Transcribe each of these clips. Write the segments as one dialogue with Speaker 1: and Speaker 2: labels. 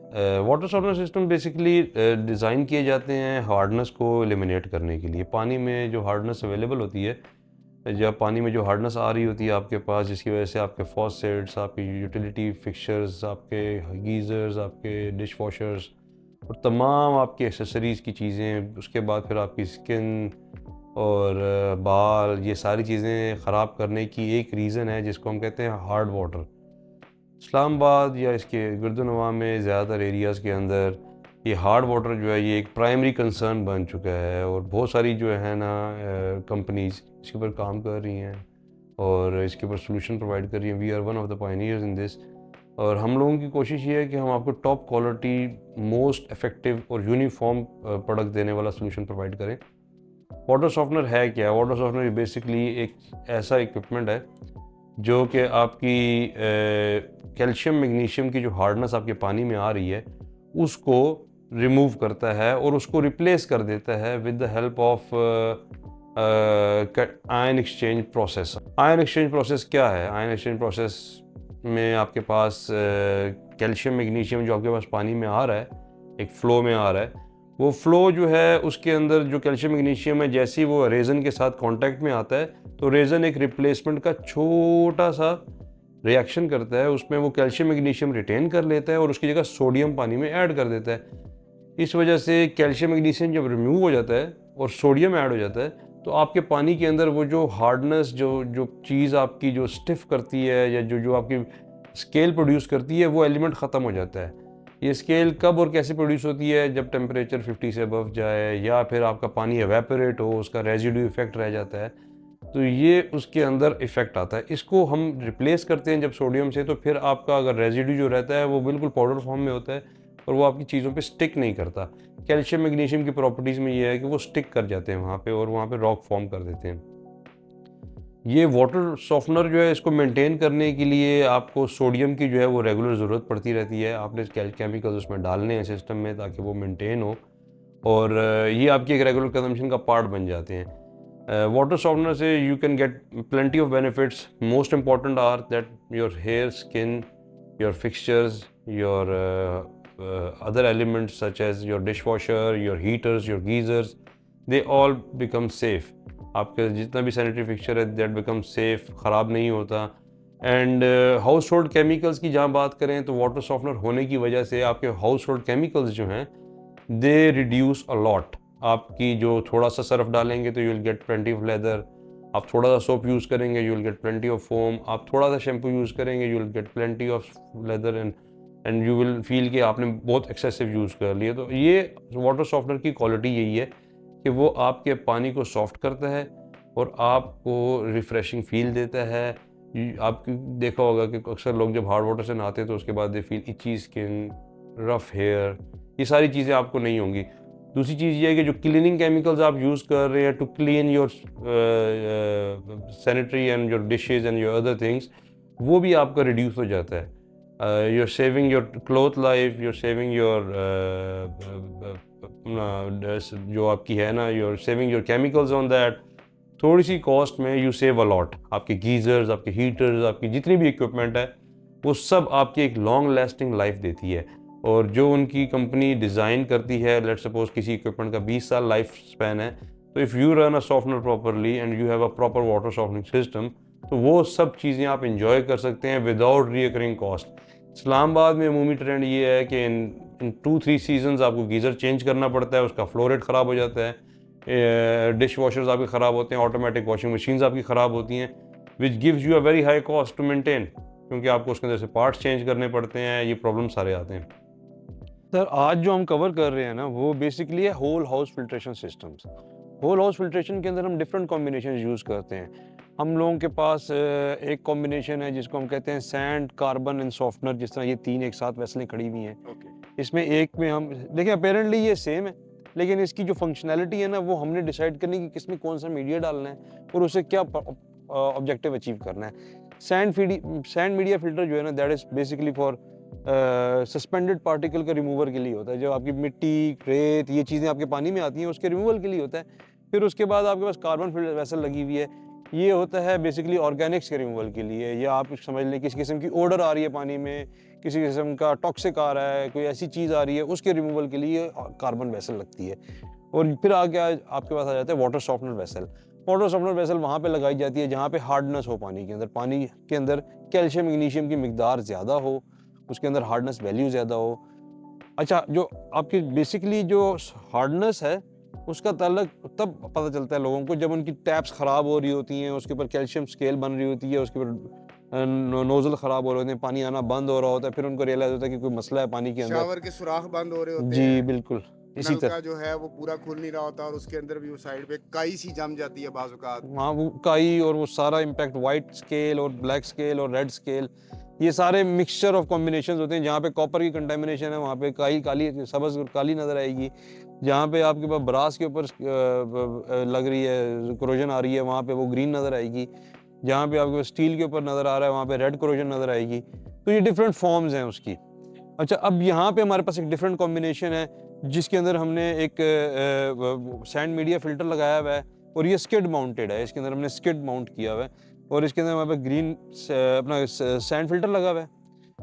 Speaker 1: Water softener system basically design किए जाते हैं हार्डनेस को एलिमिनेट करने के लिए। पानी में जो हार्डनेस अवेलेबल होती है, जब पानी में जो हार्डनेस आ रही होती है आपके पास, जिसकी वजह से आपके फॉसेट्स, आपकी यूटिलिटी फिक्सचर्स, आपके गीज़र्स, आपके डिश वॉशर्स और तमाम आपकी एक्सेसरीज़ की चीज़ें, उसके बाद फिर आपकी स्किन और बाल, ये सारी चीज़ें ख़राब करने की एक रीज़न है जिसको हम कहते हैं हार्ड वाटर। इस्लामाबाद या इसके गर्दनवा में ज़्यादातर एरियाज़ के अंदर ये हार्ड वाटर जो है ये एक प्राइमरी कंसर्न बन चुका है, और बहुत सारी जो है ना कंपनीज़ इसके ऊपर काम कर रही हैं और इसके ऊपर सोल्यूशन प्रोवाइड कर रही हैं। We are one of the pioneers in this, और हम लोगों की कोशिश ये है कि हम आपको टॉप क्वालिटी, मोस्ट इफेक्टिव और यूनिफॉर्म प्रोडक्ट देने वाला सोल्यूशन प्रोवाइड करें। वाटर सॉफ्टनर है क्या? वाटर सॉफ्टनर बेसिकली एक ऐसा इक्विपमेंट है जो कि आपकी कैल्शियम मैग्नीशियम की जो हार्डनेस आपके पानी में आ रही है उसको रिमूव करता है और उसको रिप्लेस कर देता है with the help of ion exchange process. Ion exchange process क्या है? आयन एक्सचेंज प्रोसेस में आपके पास कैल्शियम मैग्नीशियम जो आपके पास पानी में आ रहा है, एक फ़्लो में आ रहा है, वो फ़्लो जो है उसके अंदर जो कैल्शियम मैग्नीशियम है, जैसे ही वो रेज़न के साथ कांटेक्ट में आता है तो रेज़न एक रिप्लेसमेंट का छोटा सा रिएक्शन करता है, उसमें वो कैल्शियम मैग्नीशियम रिटेन कर लेता है और उसकी जगह सोडियम पानी में ऐड कर देता है। इस वजह से कैल्शियम मैग्नीशियम जब रिमूव हो जाता है और सोडियम ऐड हो जाता है तो आपके पानी के अंदर वो जो हार्डनेस, जो जो चीज़ आपकी जो स्टिफ करती है या जो जो आपकी स्केल प्रोड्यूस करती है, वो एलिमेंट ख़त्म हो जाता है। ये स्केल कब और कैसे प्रोड्यूस होती है? जब टेम्परेचर 50 से अबव जाए या फिर आपका पानी एवेपोरेट हो, उसका रेजिड्यू इफेक्ट रह जाता है, तो ये उसके अंदर इफेक्ट आता है। इसको हम रिप्लेस करते हैं जब सोडियम से, तो फिर आपका अगर रेजिड्यू जो रहता है वो बिल्कुल पाउडर फॉर्म में होता है और वो आपकी चीज़ों पे स्टिक नहीं करता। कैल्शियम मैग्नीशियम की प्रॉपर्टीज़ में ये है कि वो स्टिक कर जाते हैं वहाँ पे और वहाँ पे रॉक फॉर्म कर देते हैं। ये वाटर सॉफ्टनर जो है, इसको मेंटेन करने के लिए आपको सोडियम की जो है वो रेगुलर ज़रूरत पड़ती रहती है। आपने केमिकल्स उसमें डालने हैं सिस्टम में ताकि वो मेंटेन हो, और ये आपकी एक रेगुलर कंजम्पशन का पार्ट बन जाते हैं। वाटर सॉफ्टनर से you can get plenty of benefits. Most important are that your hair, skin, your fixtures, your other elements such as your dishwasher, your heaters, your geysers, they all become safe. आपके जितना भी sanitary fixture है that become safe, ख़राब नहीं होता। And house hold chemicals की जहाँ बात करें तो वाटर सॉफ्टनर होने की वजह से आपके हाउस होल्ड केमिकल्स जो हैं दे रिड्यूस अ लॉट। आपकी जो थोड़ा सा सर्फ डालेंगे तो you will get plenty of leather, आप थोड़ा सा सोप यूज़ करेंगे you will get plenty of foam, आप थोड़ा सा शैम्पू यूज़ करेंगे you will get plenty of leather, and you will feel कि आपने बहुत एक्सेसिव यूज़ कर लिया। तो ये वाटर सॉफ्टनर की क्वालिटी यही है कि वो आपके पानी को सॉफ्ट करता है और आपको रिफ़्रेशिंग फ़ील देता है। आपकी देखा होगा कि अक्सर लोग जब हार्ड वाटर से नहाते हैं तो उसके बाद they feel itchy skin, rough hair, ये सारी चीज़ें आपको नहीं होंगी। दूसरी चीज़ ये है कि जो क्लीनिंग केमिकल्स आप यूज़ कर रहे हैं to clean your sanitary and your dishes and your other things, वो भी आपका रिड्यूस हो जाता है। You're saving your cloth life, you're saving your जो आपकी है ना, you're saving your chemicals on that। थोड़ी सी कॉस्ट में यू सेव अ लॉट। आपके गीज़र्स, आपके हीटर्स, आपकी जितनी भी इक्विपमेंट है वो सब आपकी एक लॉन्ग लास्टिंग लाइफ देती है। और जो उनकी कंपनी डिज़ाइन करती है, लेट्स सपोज किसी इक्विपमेंट का 20 साल लाइफ स्पैन है, तो if you run a softener properly and you have a proper water softening system, तो वो सब चीज़ें आप इंजॉय कर सकते हैं विदाउट रीअकरिंग कॉस्ट। इस्लामाबाद में अमूमी ट्रेंड ये है कि इन 2-3 सीजन्स आपको गीज़र चेंज करना पड़ता है, उसका फ्लो रेट ख़राब हो जाता है, डिश वॉशर्स आपके ख़राब होते हैं, ऑटोमेटिक वॉशिंग मशीन्स आपकी ख़राब होती हैं, which gives you a very high cost to maintain, क्योंकि आपको उसके अंदर से पार्ट्स चेंज करने पड़ते हैं, ये प्रॉब्लम सारे आते हैं। सर, आज जो हम कवर कर रहे हैं ना वो बेसिकली है whole house filtration systems. Whole house filtration के अंदर हम डिफरेंट कॉम्बिनेशन यूज़ करते हैं। हम लोगों के पास एक कॉम्बिनेशन है जिसको हम कहते हैं सैंड, कार्बन एंड सॉफ्टनर। जिस तरह ये तीन एक साथ वेसलें खड़ी हुई हैं, इसमें एक में हम देखिए अपेरेंटली ये सेम है, लेकिन इसकी जो फंक्शनैलिटी है ना वो हमने डिसाइड करनी कि किसमें कौन सा मीडिया डालना है और उसे क्या ऑब्जेक्टिव अचीव करना है। सैंड मीडिया फिल्टर जो है ना that is basically for suspended particle के रिमूवर के लिए होता है। जो आपकी मिट्टी, रेत, ये चीज़ें आपके पानी में आती हैं उसके रिमूवल के लिए होता है। फिर उसके बाद आपके पास कार्बन फिल्टर वेसल लगी हुई है, ये होता है बेसिकली ऑर्गेनिक्स के रिमूवल के लिए। या आप समझ लें किस किस्म की ओडर आ रही है पानी में, किसी किस्म का टॉक्सिक आ रहा है, कोई ऐसी चीज़ आ रही है, उसके रिमूवल के लिए कार्बन वेसल लगती है। और फिर आगे आपके पास आ जाता है water softener vessel. Water softener vessel वहाँ पे लगाई जाती है जहाँ पे हार्डनेस हो पानी के अंदर कैल्शियम मैग्नीशियम की मिकदार ज़्यादा हो, उसके अंदर हार्डनेस वैल्यू ज़्यादा हो। अच्छा, जो आपकी बेसिकली जो हार्डनेस है, उसका ताल्लुक तब पता चलता है लोगों को जब उनकी टैप्स ख़राब हो रही होती हैं, उसके ऊपर कैल्शियम स्केल बन रही होती है, उसके ऊपर नोज़ल ख़राब हो रहे होते हैं, पानी आना बंद हो रहा होता है, फिर उनको रियलाइज़ होता है कि कोई मसला है पानी के अंदर।
Speaker 2: शावर के सुराख बंद हो रहे होते
Speaker 1: जी,
Speaker 2: हैं,
Speaker 1: बिल्कुल, इसी
Speaker 2: नल
Speaker 1: तरह।
Speaker 2: का जो है वो पूरा खुल नहीं रहा होता और उसके अंदर भी वो साइड पे काई सी जम जाती है बाज़ औक़ात।
Speaker 1: वहाँ वो काई और वो सारा इम्पैक्ट वाइट स्केल और ब्लैक स्केल और रेड स्केल, ये सारे मिक्सचर ऑफ कॉम्बिनेशंस होते हैं। जहाँ पे कॉपर की कंटामिनेशन है वहाँ पे काई काली सब्ज़ और काली नज़र आएगी। जहाँ पे आपके पास ब्रास के ऊपर लग रही है, कोरोजन आ रही है, वहाँ पे वो ग्रीन नज़र आएगी। जहाँ पे आपके पास स्टील के ऊपर नज़र आ रहा है वहाँ पे रेड कोरोजन नज़र आएगी। तो ये डिफरेंट फॉर्म्स हैं उसकी। अच्छा, अब यहाँ पे हमारे पास एक डिफरेंट कॉम्बिनेशन है जिसके अंदर हमने एक सैंड मीडिया फ़िल्टर लगाया हुआ है और ये स्किड माउंटेड है। इसके अंदर हमने स्किड माउंट किया हुआ है और इसके अंदर हमारे पास ग्रीन अपना सैंड फ़िल्टर लगा हुआ है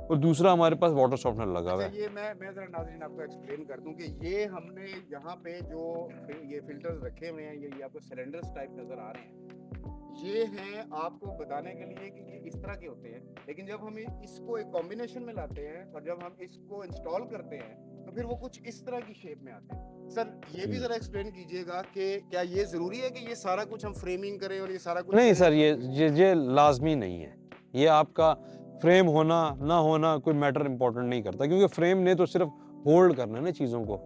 Speaker 1: और दूसरा हमारे पास वाटर सॉफ्टनर लगा हुआ
Speaker 2: अच्छा,
Speaker 1: है।
Speaker 2: ये मैं ज़रा नाज़रीन आपको एक्सप्लेन कर दूं कि ये हमने यहाँ पे जो ये फ़िल्टर्स रखे हुए हैं, ये आपको सिलेंडर्स टाइप नज़र आ रहे हैं। ये हैं आपको बताने के लिए कि ये इस तरह के होते हैं, लेकिन जब हम इसको एक कॉम्बिनेशन में लाते हैं और जब हम इसको इंस्टॉल करते हैं तो फिर वो कुछ इस तरह की शेप में आते हैं। सर, ये भी ज़रा एक्सप्लेन कीजिएगा कि क्या ये ज़रूरी है कि ये सारा कुछ हम फ्रेमिंग करें और ये सारा कुछ
Speaker 1: नहीं
Speaker 2: करें?
Speaker 1: सर, ये लाज़मी नहीं है। ये आपका फ्रेम होना ना होना कोई मैटर इम्पोर्टेंट नहीं करता, क्योंकि फ्रेम ने तो सिर्फ होल्ड करना है ना चीज़ों को।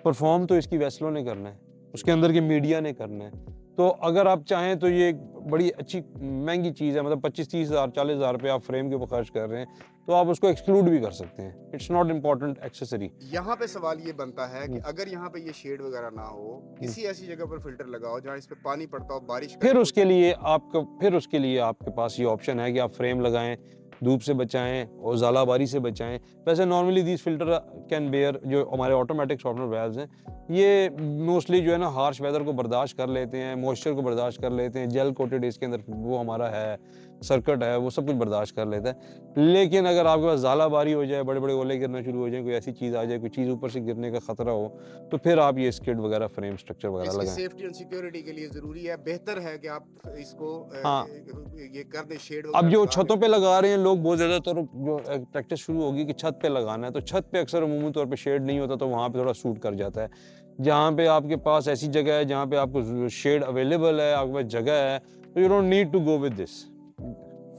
Speaker 1: परफॉर्म तो इसकी वेसलों ने करना है, उसके अंदर के मीडिया ने करना है। तो अगर आप चाहें तो ये एक बड़ी अच्छी महंगी चीज़ है, मतलब 25-30 हज़ार 40 हज़ार रुपये आप फ्रेम के ऊपर खर्च कर रहे हैं, तो आप उसको एक्सक्लूड भी कर सकते हैं। It's not important accessory.
Speaker 2: यहाँ पे सवाल ये बनता है कि अगर यहाँ पे ये शेड वगैरह ना हो, किसी ऐसी जगह पर फ़िल्टर लगाओ जहाँ इस पे पानी पड़ता हो, बारिश का भी
Speaker 1: फिर उसके लिए आपके पास ये ऑप्शन है कि आप फ्रेम लगाएं, धूप से बचाएं और ज़ालाबारी से बचाएं। वैसे normally these filter can bear, जो हमारे ऑटोमेटिक सॉफ्टनर वाल्व्स हैं, ये मोस्टली जो है ना हार्श वेदर को बर्दाश्त कर लेते हैं, मॉइस्चर को बर्दाश्त कर लेते हैं, जेल कोटेड इसके अंदर वो हमारा है, सर्किट है, वो सब कुछ बर्दाश्त कर लेता है। लेकिन अगर आपके पास ज़ालाबारी हो जाए, बड़े-बड़े ओले गिरना शुरू हो जाएँ, कोई ऐसी चीज़ आ जाए, कोई चीज़ ऊपर से गिरने का खतरा हो, तो फिर आप ये स्किड वगैरह फ्रेम स्ट्रक्चर वगैरह
Speaker 2: इसकी
Speaker 1: लगाएँ।
Speaker 2: सेफ्टी एंड सिक्योरिटी के लिए ज़रूरी है, बेहतर है कि आप इसको
Speaker 1: हाँ।
Speaker 2: ये कर दें, शेड
Speaker 1: अब
Speaker 2: वगैरह
Speaker 1: जो
Speaker 2: लगा
Speaker 1: छतों
Speaker 2: दें।
Speaker 1: पे लगा रहे हैं लोग, बहुत ज़्यादातर जो प्रैक्टिस शुरू होगी कि छत पे लगाना है, तो छत पे अक्सर अमूमी तौर पे शेड नहीं होता, तो वहाँ पे थोड़ा सूट कर जाता है। जहाँ पे आपके पास ऐसी जगह है जहाँ पे आपको शेड अवेलेबल है, आपके पास जगह है, तो you don't need to go with this.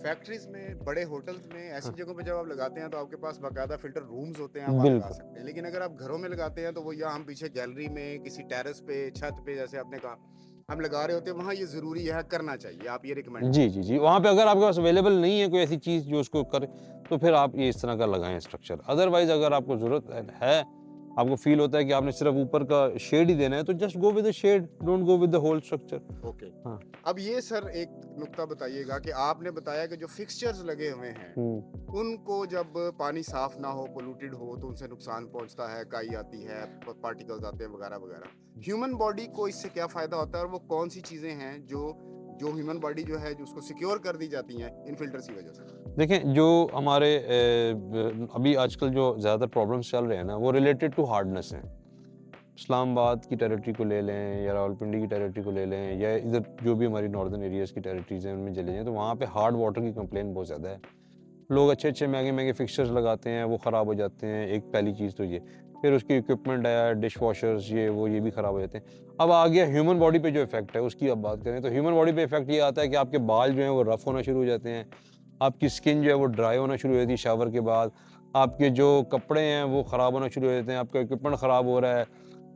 Speaker 2: Factories में, बड़े होटल्स में ऐसी
Speaker 1: हाँ,
Speaker 2: जगहों पे जब आप लगाते हैं तो आपके पास बाकायदा फिल्टर रूम्स होते हैं, आप वहाँ लगा
Speaker 1: बिल्कुल।
Speaker 2: सकते हैं। लेकिन अगर आप घरों में लगाते हैं तो वो या हम पीछे गैलरी में, किसी टेरेस पे, छत पे, जैसे आपने कहा हम लगा रहे होते हैं, वहाँ ये ज़रूरी है, करना चाहिए। आप ये रिकमेंड
Speaker 1: जी,
Speaker 2: करेंगे?
Speaker 1: जी, जी। वहाँ पे अगर आपके पास अवेलेबल नहीं है कोई ऐसी चीज़ जो उसको करे, तो फिर आप ये इस तरह का लगाएँ स्ट्रक्चर। अदरवाइज़ अगर आपको ज़रूरत है, आपको फ़ील होता है कि आपने सिर्फ़ ऊपर का शेड ही देना है, तो just go with the shade, don't go with the whole structure.
Speaker 2: Okay.
Speaker 1: हाँ।
Speaker 2: अब ये सर एक नुक्ता बताइएगा कि आपने बताया कि जो फिक्सचर्स लगे हुए हैं,
Speaker 1: हुँ।
Speaker 2: उनको जब पानी साफ ना हो, पोल्यूटेड हो, तो उनसे नुकसान पहुंचता है, काई आती है, पार्टिकल्स आते हैं वगैरह वगैरह। ह्यूमन बॉडी को इससे क्या फायदा होता है और वो कौन सी चीजें हैं जो जो ह्यूमन बॉडी जो है जो उसको सिक्योर कर दी जाती हैं इन फिल्टर्स की वजह से?
Speaker 1: देखें, जो हमारे अभी आजकल जो ज़्यादातर प्रॉब्लम्स चल रहे हैं ना, वो रिलेटेड टू हार्डनेस हैं। इस्लामाबाद की टेरिटरी को ले लें या रावलपिंडी की टेरिटरी को ले लें या इधर जो भी हमारी नॉर्दर्न एरियाज़ की टेरिटरीज़ हैं उनमें चले जाएँ, तो वहाँ पे हार्ड वाटर की कंप्लेन बहुत ज़्यादा है। लोग अच्छे-अच्छे महँगे-महँगे फिक्सचर्स लगाते हैं, वो ख़राब हो जाते हैं, एक पहली चीज़ तो ये। फिर उसकी इक्विपमेंट है, डिश वॉशर्स, ये वो, ये भी ख़राब हो जाते हैं। अब आ गया ह्यूमन बॉडी पे जो इफ़ेक्ट है, उसकी अब बात करें तो ह्यूमन बॉडी पे इफ़ेक्ट ये आता है कि आपके बाल जो हैं वो रफ़ होना शुरू हो जाते हैं, आपकी स्किन जो है वो ड्राई होना शुरू हो जाती है शावर के बाद, आपके जो कपड़े हैं वो ख़राब होना शुरू हो जाते हैं, आपका इक्विपमेंट ख़राब हो रहा है,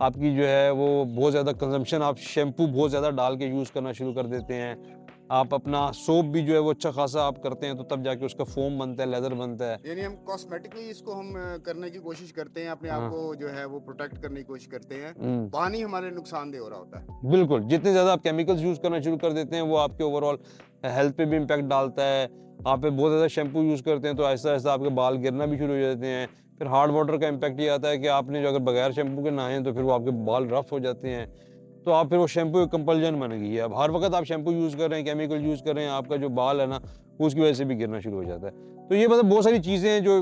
Speaker 1: आपकी जो है वो बहुत ज़्यादा कंज़म्पशन, आप शैम्पू बहुत ज़्यादा डाल के यूज़ करना शुरू कर देते हैं। आप अपना सोप भी जो है वो अच्छा खासा आप करते हैं, तो तब जाके उसका फ़ोम बनता है, लेदर बनता है।
Speaker 2: यानी हम कॉस्मेटिकली इसको हम करने की कोशिश करते हैं, अपने आप
Speaker 1: हाँ।
Speaker 2: को जो है वो प्रोटेक्ट करने की कोशिश करते हैं।
Speaker 1: हुँ।
Speaker 2: पानी हमारे नुकसानदेह हो रहा होता है।
Speaker 1: बिल्कुल, जितने ज़्यादा आप केमिकल्स यूज़ करना शुरू कर देते हैं, वो आपके ओवरऑल हेल्थ पे भी इम्पैक्ट डालता है। आप बहुत ज़्यादा शैम्पू यूज़ करते हैं, तो आहिस्ता-आहिस्ता आपके बाल गिरना भी शुरू हो जाते हैं। फिर हार्ड वाटर का इम्पैक्ट ये आता है कि आपने जो अगर बगैर शैम्पू के नहाएँ, तो फिर वो आपके बाल रफ़ हो जाते हैं। तो आप फिर वो शैम्पू एक कंपल्जन बन गई है। अब हर वक़्त आप शैम्पू यूज़ कर रहे हैं, केमिकल यूज़ कर रहे हैं, आपका जो बाल है ना, वो उसकी वजह से भी गिरना शुरू हो जाता है। तो ये मतलब बहुत सारी चीज़ें हैं जो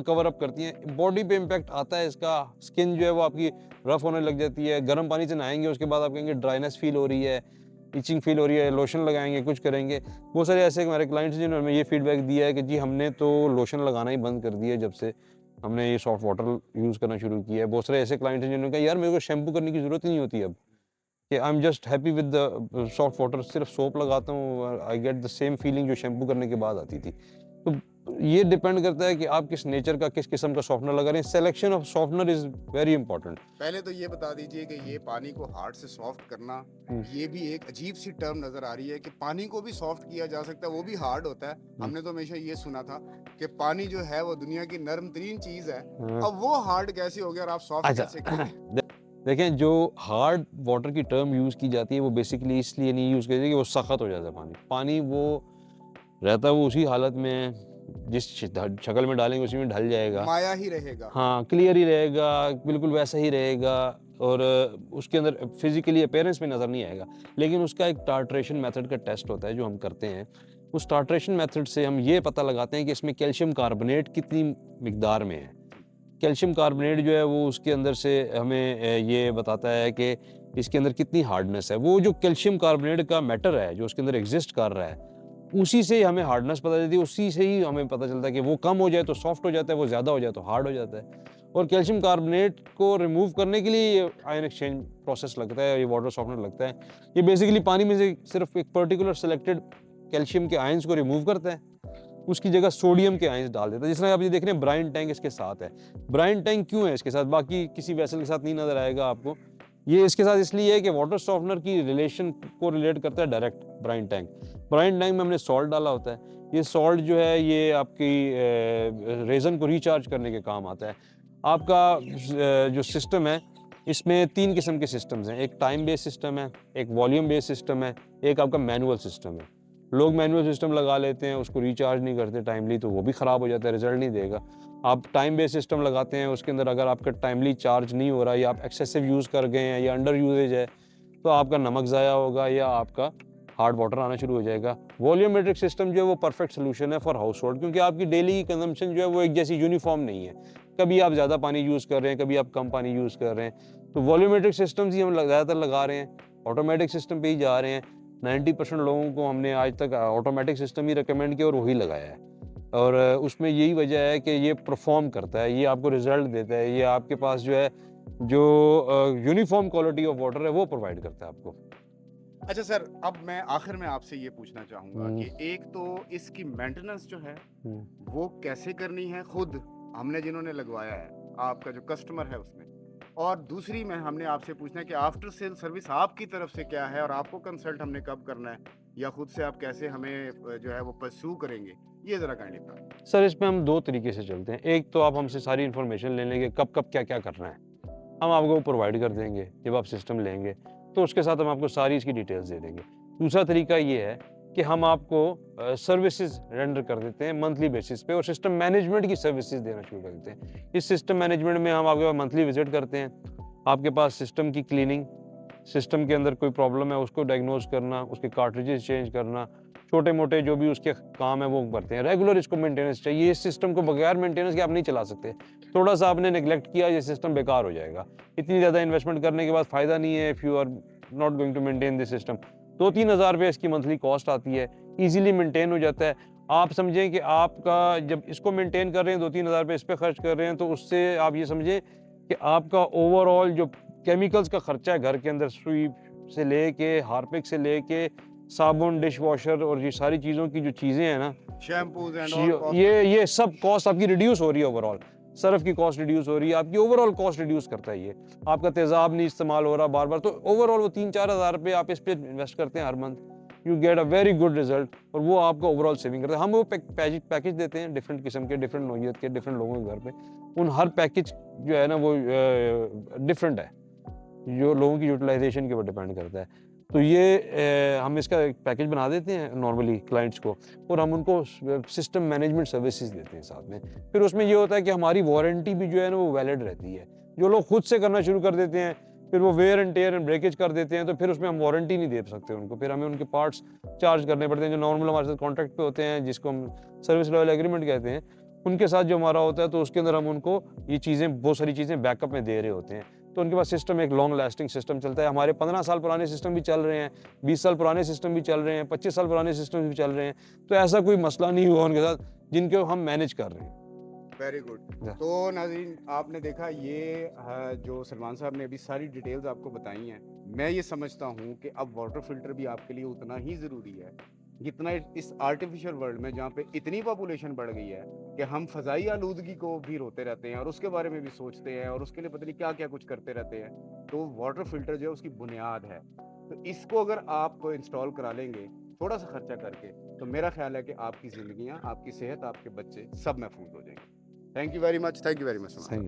Speaker 1: कवर अप करती हैं। बॉडी पे इम्पैक्ट आता है इसका, स्किन जो है वो आपकी रफ होने लग जाती है। गर्म पानी से नहाएंगे उसके बाद आप कहेंगे ड्राइनेस फील हो रही है, इचिंग फील हो रही है, लोशन लगाएंगे, कुछ करेंगे। बहुत सारे ऐसे हमारे क्लाइंट्स हैं जिन्होंने हमें ये फीडबैक दिया है कि जी हमने तो लोशन लगाना ही बंद कर दिया जब से हमने ये सॉफ्ट वाटर यूज़ करना शुरू किया है। बहुत सारे ऐसे क्लाइंट्स हैं जिन्होंने कहा यार मेरे को शैम्पू करने की ज़रूरत ही नहीं होती अब, कि I am just happy with the soft water, सिर्फ सोप लगाता हूँ, I get the same feeling जो शैम्पू करने के बाद आती थी। तो ये डिपेंड करता है कि आप किस नेचर का, किस किस्म का सॉफ्टनर लगा रहे हैं। Selection of softener is very important.
Speaker 2: पहले तो ये बता दीजिए कि ये पानी को हार्ड से सॉफ्ट करना, ये भी एक अजीब सी टर्म नजर आ रही है कि पानी को भी सॉफ्ट किया जा सकता है, वो भी हार्ड होता है। हमने तो हमेशा ये सुना था कि पानी जो है वो दुनिया की नरम तरीन चीज है, अब वो हार्ड कैसे हो गया और आप सॉफ्ट कैसे करेंगे?
Speaker 1: देखें, जो हार्ड वाटर की टर्म यूज़ की जाती है वो बेसिकली इसलिए नहीं यूज़ की जाती कि वो सख्त हो जाता है पानी। पानी वो रहता है वो उसी हालत में, जिस शक्ल में डालेंगे उसी में ढल जाएगा,
Speaker 2: माया ही रहेगा।
Speaker 1: हाँ क्लियर ही रहेगा, बिल्कुल वैसा ही रहेगा, और उसके अंदर फिजिकली अपीयरेंस में नज़र नहीं आएगा। लेकिन उसका एक टार्ट्रेशन मेथड का टेस्ट होता है जो हम करते हैं। उस टार्ट्रेशन मेथड से हम ये पता लगाते हैं कि इसमें कैल्शियम कार्बोनेट कितनी मिकदार में है। कैल्शियम कार्बोनेट जो है वो उसके अंदर से हमें ये बताता है कि इसके अंदर कितनी हार्डनेस है। वो जो कैल्शियम कार्बोनेट का मैटर है जो उसके अंदर एग्जिस्ट कर रहा है, उसी से ही हमें हार्डनेस पता चलती है, उसी से ही हमें पता चलता है कि वो कम हो जाए तो सॉफ्ट हो जाता है, वो ज़्यादा हो जाए तो हार्ड हो जाता है। और कैल्शियम कार्बोनेट को रिमूव करने के लिए ये आयन एक्सचेंज प्रोसेस लगता है, ये वाटर सॉफ्टनर लगता है। ये बेसिकली पानी में से सिर्फ एक पर्टिकुलर सेलेक्टेड कैल्शियम के आयंस को रिमूव करता है, उसकी जगह सोडियम के आयंस डाल देता है। जिस तरह आप ये देख रहे हैं ब्राइन टैंक इसके साथ है। ब्राइन टैंक क्यों है इसके साथ, बाकी किसी वेसल के साथ नहीं नजर आएगा आपको। ये इसके साथ इसलिए है कि वाटर सॉफ्टनर की रिलेशन को रिलेट करता है direct brine tank. Brine tank में हमने सॉल्ट डाला होता है। ये सॉल्ट जो है ये आपकी रेजन को रिचार्ज करने के काम आता है। आपका जो सिस्टम है इसमें 3 किस्म के सिस्टम्स हैं। एक टाइम बेस्ड सिस्टम है, एक वॉल्यूम बेस्ड सिस्टम है, एक आपका मैनुअल सिस्टम है। लोग मैनुअल सिस्टम लगा लेते हैं, उसको रिचार्ज नहीं करते टाइमली, तो वो भी ख़राब हो जाता है, रिजल्ट नहीं देगा। आप टाइम बेस्ड सिस्टम लगाते हैं, उसके अंदर अगर आपका टाइमली चार्ज नहीं हो रहा या आप एक्सेसिव यूज़ कर गए हैं या अंडर यूजेज है, तो आपका नमक ज़ाया होगा या आपका हार्ड वाटर आना शुरू हो जाएगा। वॉल्यूमेट्रिक सिस्टम जो है वो परफेक्ट सोल्यूशन है फॉर हाउस होल्ड, क्योंकि आपकी डेली की कंजम्पशन जो है वो एक जैसी यूनिफॉर्म नहीं है। कभी आप ज़्यादा पानी यूज़ कर रहे हैं, कभी आप कम पानी यूज़ कर रहे हैं। तो वॉल्यूमेट्रिक सिस्टम्स ही हम ज़्यादातर लगा रहे हैं, ऑटोमेटिक सिस्टम पे ही जा रहे हैं। 90% लोगों को हमने आज तक ऑटोमेटिक सिस्टम ही रिकमेंड किया और वही लगाया है। और उसमें यही वजह है कि ये परफॉर्म करता है, ये आपको रिजल्ट देता है, ये आपके पास जो है जो यूनिफॉर्म क्वालिटी ऑफ वाटर है वो प्रोवाइड करता है आपको।
Speaker 2: अच्छा सर, अब मैं आखिर में आपसे ये पूछना चाहूँगा कि एक तो इसकी मेंटेनेंस जो है वो कैसे करनी है, खुद हमने जिन्होंने लगवाया है, आपका जो कस्टमर है उसने, और दूसरी में हमने आपसे पूछना है कि आफ्टर सेल सर्विस आपकी तरफ से क्या है और आपको कंसल्ट हमने कब करना है, या खुद से आप कैसे हमें जो है वो परस्यू करेंगे, ये ज़रा काइंडली बताएं।
Speaker 1: सर इसमें हम 2 तरीके से चलते हैं। एक तो आप हमसे सारी इन्फॉर्मेशन ले लेंगे, कब कब क्या क्या करना है, हम आपको वो प्रोवाइड कर देंगे। जब आप सिस्टम लेंगे तो उसके साथ हम आपको सारी इसकी डिटेल्स दे देंगे। दूसरा तरीका ये है कि हम आपको सर्विसेज रेंडर कर देते हैं मंथली बेसिस पे, और सिस्टम मैनेजमेंट की सर्विसेज देना शुरू कर देते हैं। इस सिस्टम मैनेजमेंट में हम आपके पास मंथली विजिट करते हैं, आपके पास सिस्टम की क्लीनिंग, सिस्टम के अंदर कोई प्रॉब्लम है उसको डायग्नोज करना, उसके कार्ट्रिजेस चेंज करना, छोटे मोटे जो भी उसके काम है वो करते हैं। रेगुलर इसको मेंटेनेंस चाहिए। इस सिस्टम को बगैर मेंटेनेंस के आप नहीं चला सकते। थोड़ा सा आपने नेग्लेक्ट किया, ये सिस्टम बेकार हो जाएगा। इतनी ज़्यादा इन्वेस्टमेंट करने के बाद फ़ायदा नहीं है if you are not going to maintain this system. 2-3 हज़ार रुपये इसकी मंथली कॉस्ट आती है, ईजिली मेंटेन हो जाता है। आप समझें कि आपका जब इसको मेंटेन कर रहे हैं 2-3 हज़ार रुपये इस पर खर्च कर रहे हैं, तो उससे आप ये समझें कि आपका ओवरऑल जो केमिकल्स का खर्चा है घर के अंदर, स्वीप से लेके हार्पिक से लेके साबुन, डिश वॉशर और ये सारी चीज़ों की जो चीज़ें हैं ना,
Speaker 2: शैम्पूज एंड
Speaker 1: ये सब कॉस्ट आपकी रिड्यूस हो रही है। ओवरऑल सर्फ की कॉस्ट रिड्यूस हो रही है, आपकी ओवरऑल कॉस्ट रिड्यूस करता है ये। आपका तेज़ाब नहीं इस्तेमाल हो रहा बार बार, तो ओवरऑल वो 3-4 हज़ार रुपये आप इस पे इन्वेस्ट करते हैं हर month, you get a very good result, और वो आपका ओवरऑल सेविंग करता है। हम वो पैकेज देते हैं डिफरेंट किस्म के, डिफरेंट नौइयत के, डिफरेंट लोगों के घर पे। उन हर पैकेज जो है ना वो डिफरेंट है, जो लोगों की यूटिलाइजेशन के ऊपर डिपेंड करता है। तो ये हम इसका एक पैकेज बना देते हैं नॉर्मली क्लाइंट्स को, और हम उनको सिस्टम मैनेजमेंट सर्विसेज देते हैं साथ में। फिर उसमें ये होता है कि हमारी वारंटी भी जो है ना वो वैलिड रहती है। जो लोग खुद से करना शुरू कर देते हैं फिर वो wear and tear and breakage कर देते हैं, तो फिर उसमें हम वारंटी नहीं दे सकते उनको, फिर हमें उनके पार्ट्स चार्ज करने पड़ते हैं जो नॉर्मल हमारे साथ कॉन्ट्रैक्ट पे होते हैं, जिसको हम सर्विस लेवल एग्रीमेंट कहते हैं। उनके साथ जो हमारा होता है तो उसके अंदर हम उनको ये चीज़ें, बहुत सारी चीज़ें बैकअप में दे रहे होते हैं। तो उनके पास सिस्टम एक लॉन्ग लास्टिंग सिस्टम चलता है। हमारे 15 साल पुराने सिस्टम भी चल रहे हैं, 20 साल पुराने सिस्टम भी चल रहे हैं, 25 साल पुराने सिस्टम भी चल रहे हैं। तो ऐसा कोई मसला नहीं हुआ उनके साथ जिनको हम मैनेज कर रहे हैं।
Speaker 2: Very good.
Speaker 1: Yeah.
Speaker 2: तो नाज़रीन, आपने देखा ये जो सलमान साहब ने अभी सारी डिटेल्स आपको बताई हैं, मैं ये समझता हूँ कि अब वाटर फिल्टर भी आपके लिए उतना ही ज़रूरी है जितना इस आर्टिफिशियल वर्ल्ड में, जहाँ पे इतनी पॉपुलेशन बढ़ गई है कि हम फ़ज़ाई आलूदगी को भी रोते रहते हैं और उसके बारे में भी सोचते हैं और उसके लिए पता नहीं क्या क्या कुछ करते रहते हैं। तो वाटर फिल्टर जो है उसकी बुनियाद है, तो इसको अगर आप इंस्टॉल करा लेंगे थोड़ा सा खर्चा करके, तो मेरा ख्याल है कि आपकी ज़िंदगियाँ, आपकी सेहत, आपके बच्चे सब महफूज हो जाएंगे। Thank you very much. Thank you very much, Samar.
Speaker 1: Thank you.